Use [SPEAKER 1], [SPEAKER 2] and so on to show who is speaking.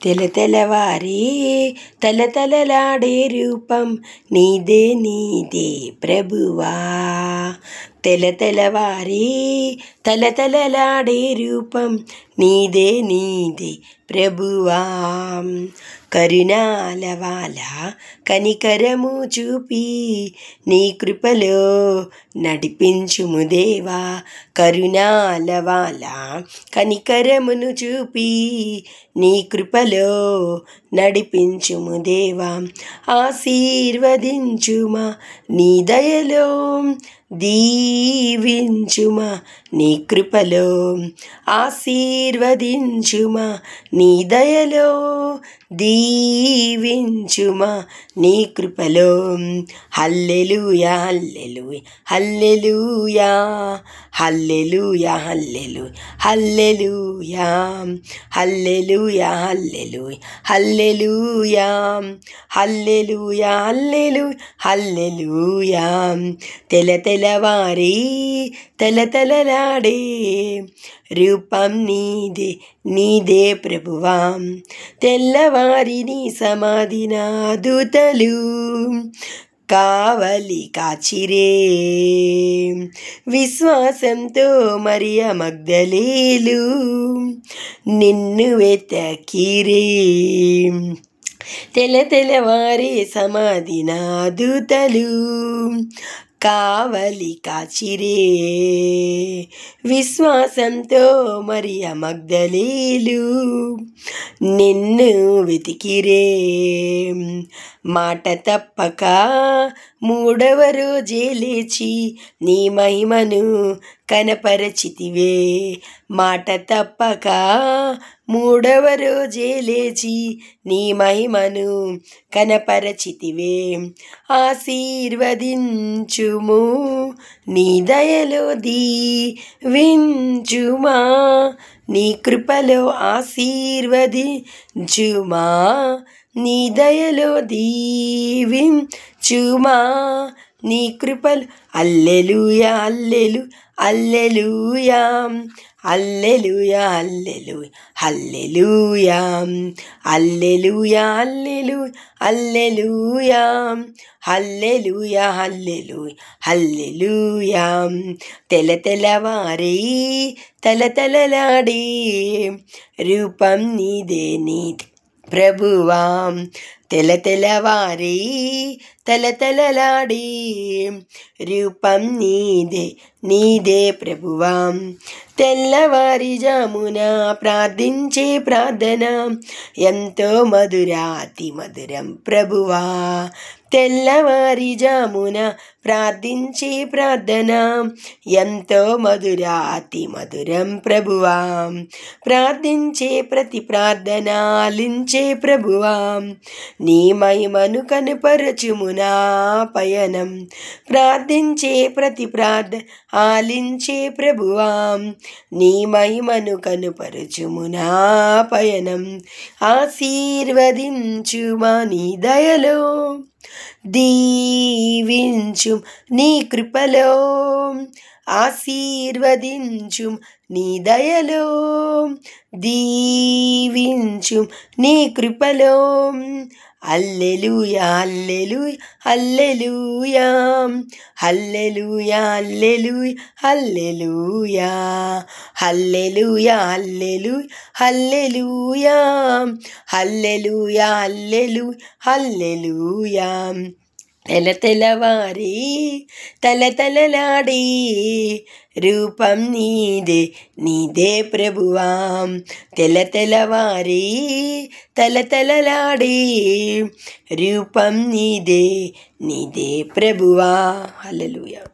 [SPEAKER 1] తెలతెలవారి తలతలలాడే రూపం నీదే నీదే ప్రభువా. తెలతెలవారి తలతలలాడే రూపం నీదే నీదే ప్రభువా. కరుణాలవాల కనికరము చూపి నీ కృపలో నడిపించుము దేవా. కరుణాలవాల కనికరమును చూపి నీ కృపలో నడిపించుము దేవా. ఆశీర్వదించుమా నీ దయలో దీవించుమా నీ కృపలో. ఆశీర్వదించుమా నీ దయలో దీవించుమా నీ కృపలో. హల్లెలూయా హల్లెలూయా హల్లెలూయా హల్లెలూయా హల్లెలూయా హల్లెలూయా హల్లెలూయా హల్లెలూయా హల్లెలూయా హల్లెలూయా హల్లెలూయా. తెలతెలవారి తలతలలాడే రూపం నీదే నీదే ప్రభువా. తెల్లవారి నీ సమాధిన దూతలు కావలి కాచిరే. విశ్వాసంతో మరియ మగ్దలేలు నిన్ను వెతకిరే. తెలతెలవారి సమాధిన దూతలు కావలి కాచిరే. విశ్వాసంతో మరియ మగ్దలేలు నిన్ను వెతికిరే. మాట తప్పక మూడవ రోజే లేచి నీ మహిమను కనపరచితివే. మాట తప్పక మూడవ రోజే లేచి నీ మహిమను కనపరచితివే. ఆశీర్వదించుము నీ దయలో దీవించుమా నీ కృపలో. ఆశీర్వదించుమా నీ దయలో దీవించుమా నీ కృపలు. హల్లెలూయా హల్లెలూయా హల్లెలూయా హల్లెలూయా హల్లెలూయా హల్లెలూయా హల్లెలూయా హల్లెలూయా హల్లెలూయా. తెలతెలవారి తలతలలాడే రూపం నీదే నీదే ప్రభువా. తెలతెలవారి తలతలలాడే రూపం నీదే నీదే ప్రభువా. తెల్లవారి జామున ప్రార్థించే ప్రార్థన ఎంతో మధురాతి మధురం ప్రభువా. తెల్లవారి జామున ప్రార్థించే ప్రార్థన ఎంతో మధురాతి మధురం ప్రభువా. ప్రార్థించే ప్రతి ప్రార్థన ఆలించే ప్రభువా. నీ మహిమను కనుపరచుము నా పయనం. ప్రార్థించే ప్రతి ప్రార్థన ఆలించే ప్రభువా. నీ మహిమను కనుపరచుము నా పయనం. ఆశీర్వదించుమా నీ దయలో దీవించు నీ కృపలో. ఆశీర్వదించు నీ దయలో దీవించు నీ కృపలో. హల్లెలూయా హల్లెలూయా హల్లెలూయా హల్లెలూయా హల్లెలూయా హల్లెలూయా హల్లెలూయా హల్లెలూయా హల్లెలూయా. తెలతెలవారి తలతలలాడే రూపం నీదే నీదే ప్రభువా. తెలతెలవారి తలతలలాడే రూపం నీదే నీదే ప్రభువా. హల్లెలూయా.